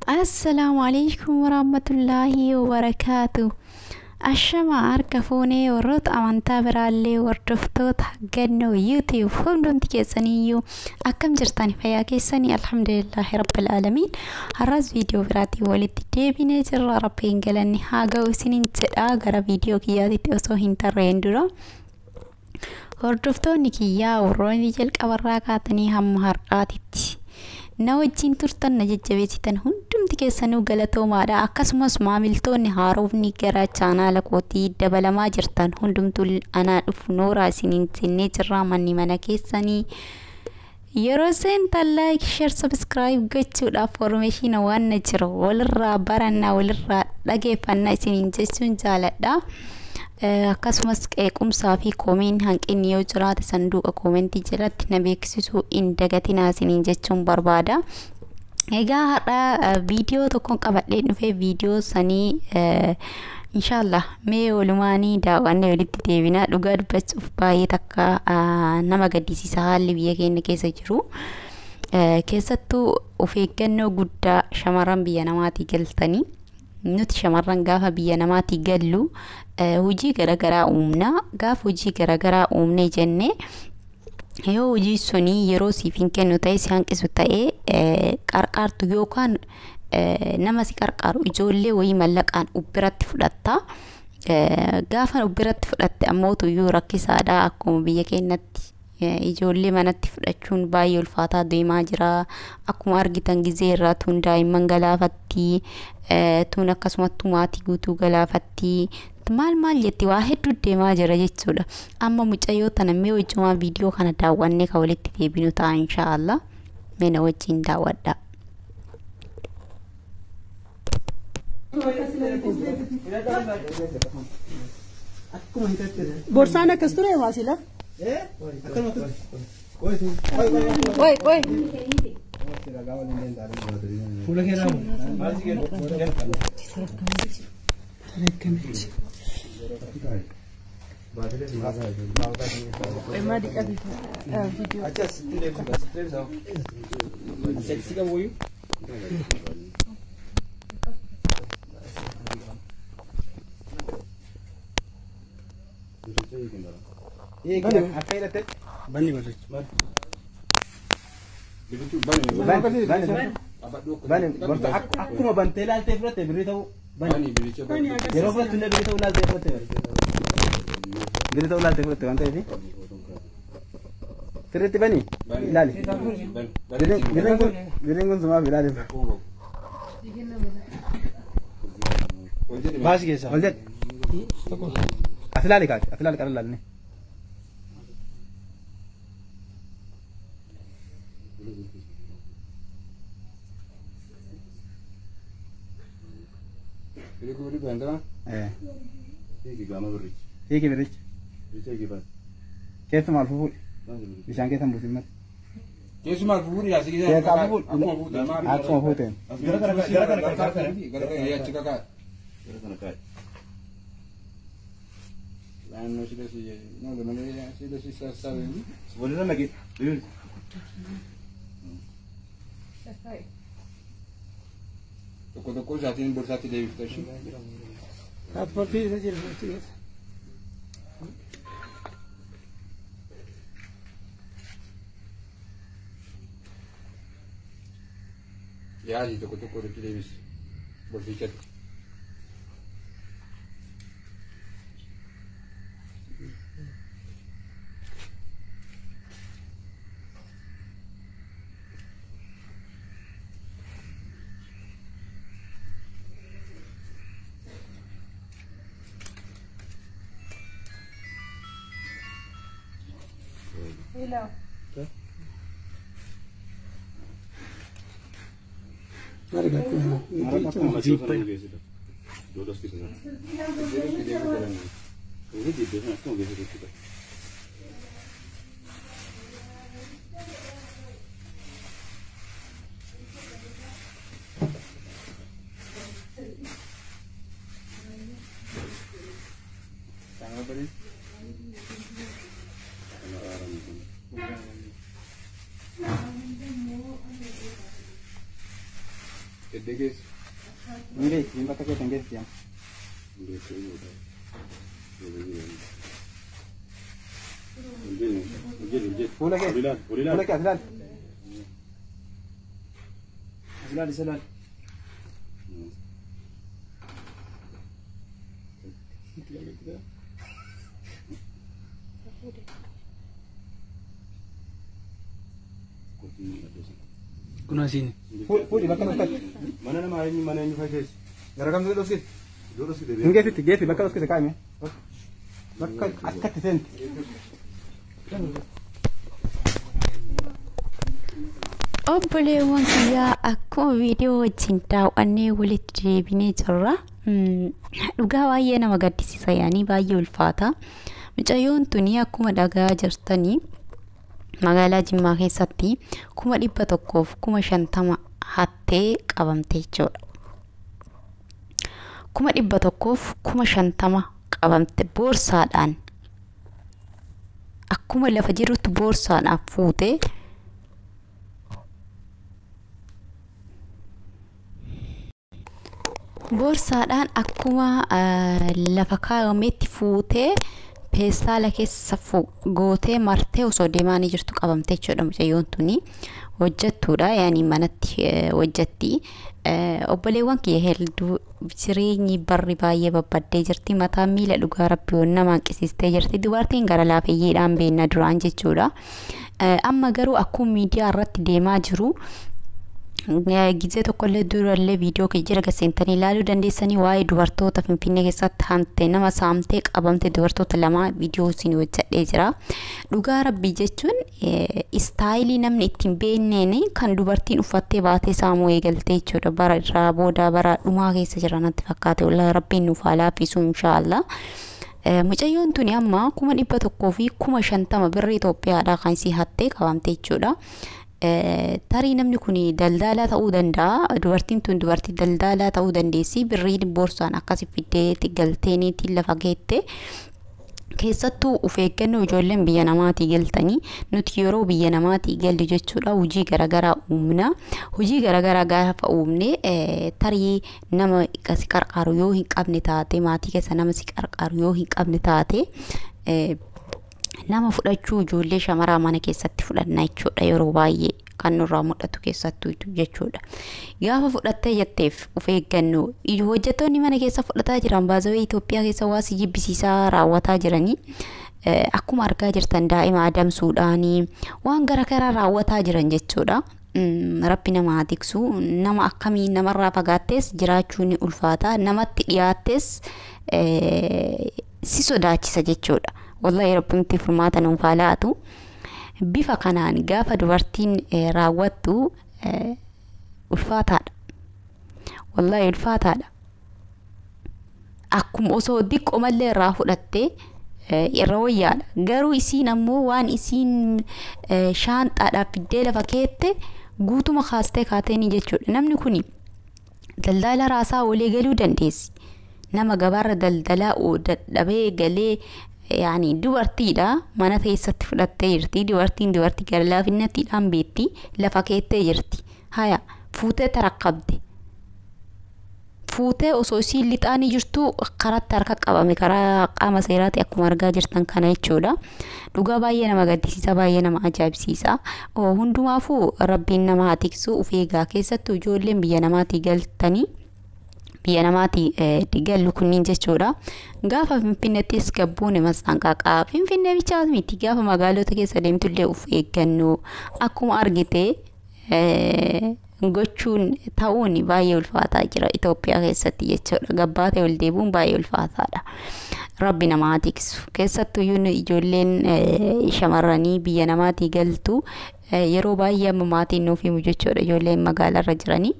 السلام عليكم ورحمة الله وبركاته. الشمع أركفوني ورد أمانتا برالي وردفتوت حقنا ويوتيوب فندون تكيسانيو أكم جرتاني فيا كيساني الحمد لله رب العالمين. هراز فيديو براتي ولد ديبيني جرى ربي انجلاني هاقا وسنين تداغر فيديو كيادي تأسو هنترين درا وردفتوني كيا وروني جلق أوراقاتني هم هرقاتي nawajin turtan na jajjabeessitan hundumti keessanuu galatoomaadha. Akkasumas maamiltoonni haarofni gara chaanaala kootii dabalamaa jirtan hundumtuu anaa dhufu nooraa isiniin jennee jirra. Manni mana keessanii yeroo seentan like share subscribe gochuudhaaf information waan jira walirraa barannaa walirraa dhageeffannaa isiniin jechuun jaaladha. akkasumas qeequmsaa fi koomeen hanqinni yoo jiraate sanduuqa koomentii jalatti na beeksisuu hin dagatinaa isiniin jechuun barbaada. Egaa har'a viidiyoo tokkoon qabadhee dhufee viidiyoo sanii inshallah mee walumaanii daawwannee walitti deebinaa. Dhugaa dubbachuuf baay'ee takka nama gaddisiisa haalli biyya keenya keessa jiru. Keessattuu of eeggannoo guddaa shamarran biyya namaatii galtanii nuti shamarran gaafa biyya namaatii gallu hojii garagaraa uumna. Gaafa hojii garagaraa uumne jenne yoo hojii sunii yeroo siif hin kennu ta'e si hanqisu ta'e qarqaartu yookaan nama si qarqaaru ijoollee wayii mallaqaan ubbiratti fudhatta. Gaafa ubbiratti fudhatte ammoo tuyyuu rakkisaadha. Akkuma biyya keenyatti ijoollee manatti fudhachuun baay'ee ulfaataa deemaa jira. Akkuma argitan gizee irraa tun daa'imman galaafatti, tun akkasumatti maatii guutuu galaafatti. maal jetti waa hedduu deemaa jira jechuudha. Amma mucayyoo tana mee wajjumaa viidiyoo kana daawwannee ka walitti deebinu ta'a inshaallah. Mee na wajjin daawwadha. Borsana kasture wasila? Oi. Akkuma bantee laaltee fudhatte birrii ta'uu yeroo fudhattu illee birrii ta'uu laaltee fudhatte birrii ta'uu laaltee fudhatte waan ta'eef sirriitti banii ilaali. Birriin kun sumaaf ilaali. Baasii keessaa ol jedhe as ilaali kaati as ilaali qara ilaalinne. Hiki birich keessa maal fufuudhi bishaan keessa buusin mati keessa maal fufuudhi yaasi keessa akkuma fuuteen gara yaachi kakaa laannoo sidasi nolo malee sidasi sassaabeni walirra nagee tokko isaatiin borsaatti deebifta ishee. Apportii isa jira bortii keessa. Yaadi tokko irratti deebis bortichatti. Hello. Mire, bien para que tengas ya. Pula ke? Pula ke Azlan? Azlan. Kuna sini. Puli bakal bakal. Mana ini fajes. Garakam dulu sih. Dulu sih deh. Enggak sih, gefi bakal usah kami. Bakal akat sen. obboleewwan kiyyaa akkuma viidiyoo wajjin daawwannee walitti deebinee jirra. Dhugaa baay'ee nama gaddisiisa, yaani baay'ee ulfaata. Mucayyoon tuni akkuma dhagaa jirtanii magaalaa Jimmaa keessatti 150 hattee qabamtee jechuudha. 150 qabamte boorsaadhaan, akkuma lafa jirutti boorsaadhaan fuutee boorsaadhaan akkuma lafa kaa'ametti fuutee peestaala keessa gootee martee osoo deemaa jirtu qabamtee jechuudha. Mucayyoon tuni hojjettuudha, yaani manatti hojjetti. Obboleewwan kiyya hedduu jireenyi barri baay'ee babbaddee jirti. Mataan miila dhugaa rabbii nama hanqisiistee jirti. Dubartiin gara laafeyyiidhaan beekna duraan jechuudha. Amma garuu akkuma miidiyaa irratti deemaa jiru gizee tokkollee durallee viidiyoo jira gaseentanii ilaaluu dandeessanii waa'ee dubartoota Finfinnee keessatti hamtee nama saamtee qabamte dubartoota lama viidiyoo isin hojjedhee jira. Dhugaa rabbii jechuun istaayilii namni ittiin beekneen kan dubartiin uffattee baatee saamuu eegaltee jechuudha. Bara irraa booda bara dhumaa keessa jira natti fakkaate. Wallahi rabbiin nuuf haa laaffisu inshaallah. Mucayyoon tuni amma 150 birrii Itoophiyaadhaa kan isii hattee qabamte jechuudha. Tarii namni kun daldalaa ta'uu danda'a. Dubartiin tun dubartii daldalaa ta'uu dandeessi. Birriin boorsaan akkasi fiddee galteeniitiin lafa geette. Keessattuu of eeggannoo ijoolleen biyya namaatii galtanii nuti yeroo biyya namaatii gallu jechuudha hojii garaagaraa uumna. Hojii garaagaraa gaafa uumne tarii nama si qarqaaru yoo hin qabne taate, maatii keessa nama si qarqaaru yoo hin qabne taate nama fudhachuu ijoollee shamaraa mana keessatti fudhanna jechuudha. Yeroo baay'ee kan nurraa mul'atu keessattuu jechuudha. Gaafa fudhattee jetteef of eeggannoo hojjettoonni mana keessa fudhataa jiran baazawee Itoophiyaa keessa waa si jibbisiisaa raawwataa jiranii akkuma argaa jirtan daa'ima adamsuudhaanii waan garaagaraa raawwataa jiran jechuudha. Rabbi nama haa tiksu. Nama akkamii namarraa fagaattees jiraachuun ulfaata, namatti dhiyaattes si sodaachisa jechuudha. Wallahi rabbiin itti furmaata nuuf haa laatu. Bifa kanaan gaafa dubartiin raawwattu ulfaataadha. Wallahi ulfaataadha. Akkuma osoo diqqoo mallee irraa fudhattee irra wayyaadha. Garuu isiin ammoo waan isiin shaanxaadhaaf fiddee lafa keette guutuma kaastee kaateeni jechuudha. Namni kun daldala raasaa walii galuu dandeessi. Nama gabaarra daldalaa dadhabee galee yaani dubartiidha mana keessatti fudhattee jirti. Dubartiin gara laafinnattiidhaan beetti lafa keettee jirti. Haya fuutee tarakkabde. Fuutee osoo isiin lixaanii jirtu karatti harka qabame karaa qaama seeraatti akkuma argaa jirtan kana jechuudha. Dhugaa baay'ee nama gaddisiisa, baay'ee nama ajaa'ibsiisa. Hundumaafuu rabbiin nama haa tiksu. Of eegaa keessattuu ijoolleen biyya namaatii galtanii biyya namaatii gallu kunniin jechuudha. Gaafa Finfinneettis gabbuun masanqaqaa Finfinnee bichaa miti, gaafa magaalota keessa deemtullee of eeggannoo akkuma argite gochuun ta'uun baay'ee ulfaataa jira Itoophiyaa keessatti jechuudha. Gabbaatee ol deebuun baay'ee ulfaataadha. Rabbi nama haa tiksu. Keessattuu ijoolleen shamarranii biyya namaatii galtu yeroo baay'ee amma maatiin nuuf himu jechuudha. Ijoolleen magaalaarra jiranii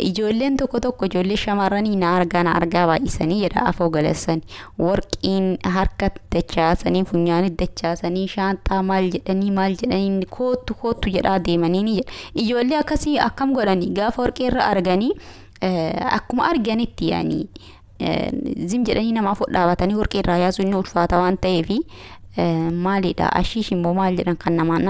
ijoolleen tokko ijoollee shamarranii na argaa baay'isanii jedha afoo galassanii warqiin harkatti dachaasanii funyaanitti dachaasanii shaanxaa maal jedhanii kootu jedhaa deemanii jedha. Ijoollee akkasii akkam godhanii gaafa warqee irra arganii akkuma arganitti yaani zim jedhanii namaaf dhaabatanii warqee irraa yaasuun ni ulfaata waan ta'eefi maalidha ashiish immoo maal jedhan kan namaan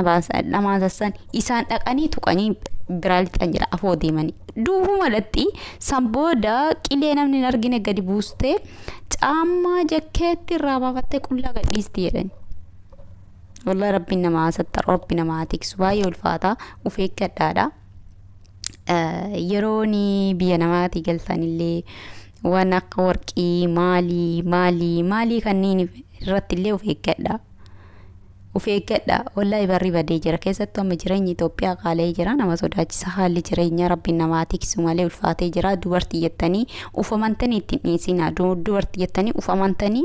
dhamaasan isaan dhaqanii tuqanii biraa lixan jira afoo deemanii duubuma dhatti sanbooda qilee namni hin argine gadi buustee caammaa jakkeetti irraa baafattee qullaa gadhiisti jedhani. Wallahi rabbiin namaa sattara rabbi namaa tiksu baay'ee ulfaata of eeggadhaadha. Yerooni biyya namaatti galtanillee waan akka warqii maalii kanneen irratti illee of eeggadha. Of eeggadha wallahi barri badee jira keessattuu amma jireenyi Itoophiyaa qaalee jira nama sodaachisa haalli jireenya rabbiin namaa tiksu malee ulfaatee jira. Dubartii jettanii ufamantanii itti dhiyeessinaa dubartii jettanii ufamantanii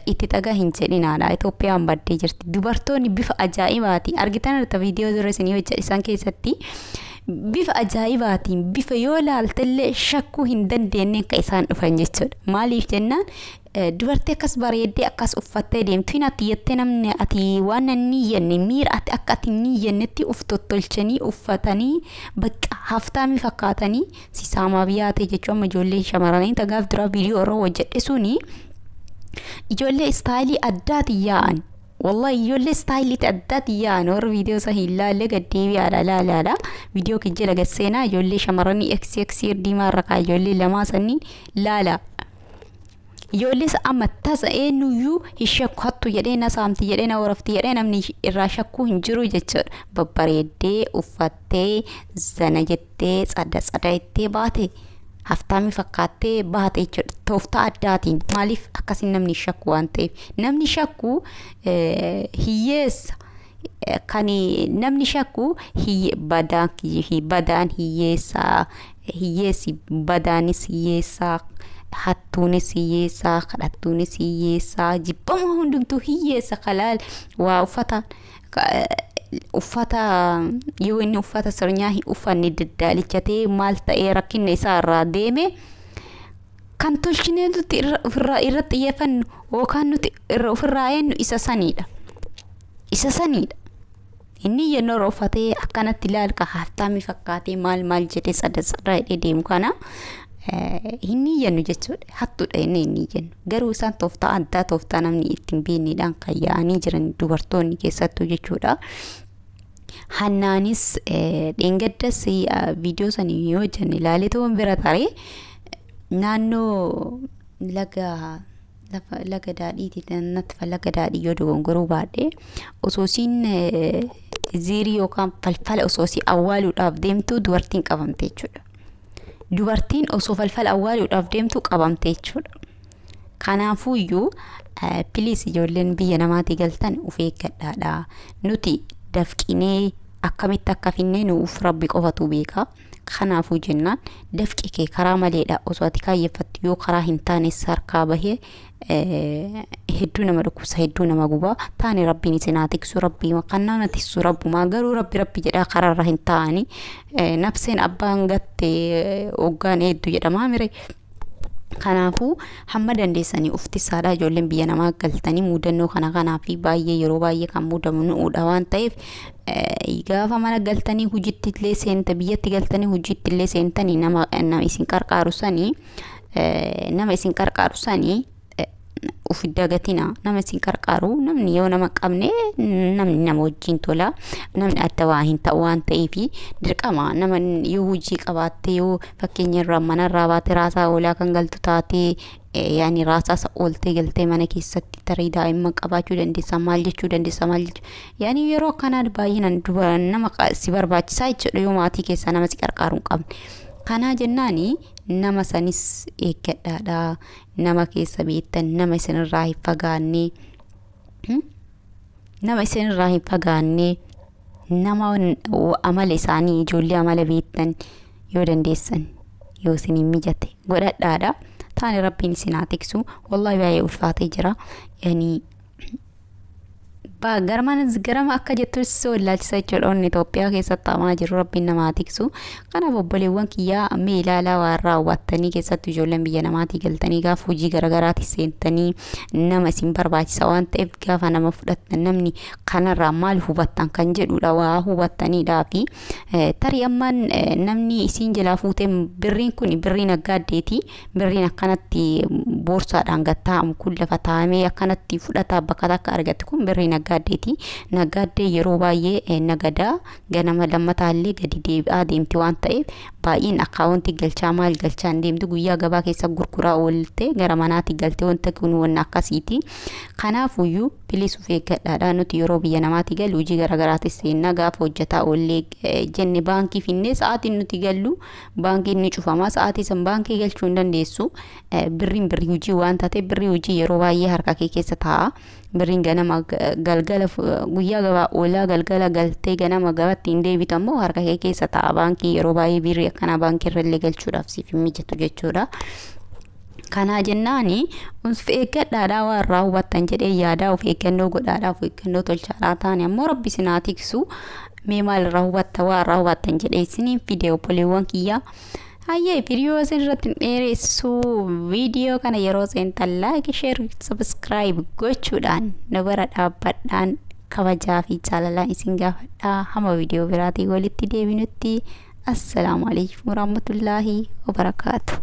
itti dhagaa hin jedhinaadha. Itoophiyaan baddee jirti dubartoonni bifa ajaa'ibaati argitan irratti viidiyoo dura isinii hojjedhisan keessatti bifa ajaa'ibaatiin bifa yoo ilaaltellee shakkuu hin dandeenye akka isaan dhufan jechuudha. Maaliif jennaan dubartii akkas bareeddee akkas uffattee deemtu hin ati jettee namni ati waan inni jenne miira ati akka ati inni jennetti uf tottolchanii uffatanii bakka haftaami fakkaatanii si saamaa biyyaatee jechuun amma ijoollee shamarranii tagaaf dura viidiyoo irra hojjedhe suni ijoollee istaayilii addaatiin yaa'an. والله يولي ستايلي تعدات يا نور فيديو سهيل لا قديبي على لا فيديو كجلا قسينا يولي شمرني اكسير دي مرة يولي لما سني لا يولي أما تاس إنه يو هشك حطو يدينا سامتي يدينا ورفتي يدينا من الراشكو هنجرو جتشر ببريدي وفتي زنجتي صدا باتي haftaami fakkaatee baatee tooftaa addaatiin maaliif akkasiin namni shakku waan ta'eef namni shakku hiyyeessa kan namni shakku badaan hiyyeessi badaanis hiyyeessaa hattuunis hiyyeessaa kadhattuunis hiyyeessaa jibbama hundumtuu hiyyeessa kalaal waa uffata yoo inni uffata sirnyaa uffanni daddaalichatee maal ta'ee rakkinna isaa irraa deeme kan tolchinee nuti irratti xiyyeeffannu yookaan nuti ofirraa eenyu isa saniidha. Inni yeroo uffatee akkanatti ilaalka haftaami fakkaatee maal jedhee sada deemu kana inni jennu jechuudha. Hattuudha inni jennu garuu isaan tooftaa namni ittiin beeknedhaan kan yaa'anii jiran dubartoonni keessattuu jechuudha. Hannaanis dheengaddas viidiyoo sanii yoo jenne ilaalee ta'uun bira taree naannoo laga daadhiiti natti laga daadhii yoo dogongoruu baadhee osoosiin ziirii yookaan falfala osoosii awwaaluudhaaf deemtu dubartiin qabamte jechuudha. Dubartiin osoo falfala awwaaluudhaaf deemtu qabamte jechuudha. Kanaafuu iyyuu piliis ijoolleen biyya namaatti galtan of eeggadhaadha. Nuti dafqinee akkamitti akka finnee nuuf rabbi qofatu beeka. Kanaafuu jennaan dafqi kee karaa maleedha osoo ati kaayeffattu yoo karaa hin taane sarkaa bahee hedduu nama dhukkubsa hedduu nama gubaa taane rabbiin isinaa tiksu rabbii kan nama tiksu rabbumaa garuu rabbi jedhaa karaarra hin taa'anii nafseen abbaan gatte hoggaan hedduu jedhamaa mire. Kanaafuu hamma dandeessanii uftisaadha ijoolleen biyya namaa galtanii muudannoo kanaafi baay'ee yeroo baay'ee kan muudamu nuudha waan ta'eef gaafa mana galtanii hojiitti illee seenta biyyatti galtanii hojiitti illee seentanii nama isin qarqaaru sanii uf dagatina nama isin qarqaaru namni yoo nama qabne namni nama wajjin tola namni adda waa hin ta'u waan ta'eefi dirqama nama yoo hojii qabaatte yoo fakkeenya irraa mana irraa baate raasaa oolaa kan galtu taate yaani raasaa ooltee galtee mana keessatti tarii daa'imman qabaachuu dandeessa maal jechuu yaani yeroo kanaan baay'inaan nama si barbaachisaa jechuudha yoo maatii keessa nama si qarqaaru hin qabne. Kana jennaani nama sanis eeggadhaadha nama keessa beektan nama isinirraa hin fagaanne nama amala isaanii ijoollee amala beektan yoo dandeessan yoo isin mijate godhadhaadha. Taane rabbiin isinaa tiksu wallahi baay'ee ulfaatee jira yaani garama akka jettu soo ilaalchisa jechuudha onni Itoophiyaa keessatti ta'amaa jiru rabbiin namaa tiksu. Kanaaf obboleewwan kiyyaa amma ilaalaa waan raawwattanii keessattuu ijoolleen biyya namaatii galtanii gaafa hojii garagaraatti seentanii nama isin barbaachisa waan ta'eef gaafa nama fudhattan namni kanarraa maal hubattan kan jedhudha waa hubattaniidhaa fi tarii ammaan namni isin jalaa fuutee birriin kun birriin aggaaddeeti birriin akkanatti boorsaadhaan gattaa'amu kun lafa taa'amee akkanatti fudhataa bakka takka argatte kun birrii naggaaddeeti. Naggaadde yeroo baay'ee nagadaa ganama lammataallee gadi deebi'aa deemti waan ta'eef baay'een akkaawuntii galchaa maal galchaa deemti guyyaa gabaa keessa gurguraa oolte gara manaatti galte wanta kun wanna akkasiiti. Kanaafuyyuu bilisuuf eeggadhaadha nuti yeroo biyya namaatti galu hojii garaagaraatis seenna gaafa hojjetaa oollee jenne baankii finnee sa'aatiin nuti gallu baankiin ni cufama sa'aatii san baankii galchuu hin dandeessu. Birriin birrii hojii waan taate birrii hojii yeroo baay'ee harka kee keessa taa'a. Birriin ganama galgala guyyaa gabaa oolaa galgala galtee ganama gabaatti hin deebitu ammoo harka kee keessa taa'a. Baankii yeroo baay'ee birrii akkana baankii irra illee galchuudhaaf siif hin mijatu jechuudha. Kana jennaani of eeggadhaadhaa waan irraa hubattan jedhee yaadaa of eeggannoo godhaadhaa of eeggannoo tolchaadhaa taane ammoo rabbi sinaa tiksu mee maal irraa hubatta waan irraa hubattan jedhee isiniin fidee obboleewwan kiyyaa. Hayyee viidiyoo asirratti dheeressu viidiyoo kana yeroo seentan like share subscribe gochuudhaan na bira dhaabbadhaan kabajaa fi jaalalaan isin gaafadhaa. Hamma viidiyoo biraatii walitti deebinutti assalaamu alaykum warahmatullaahi wabarakaatuh.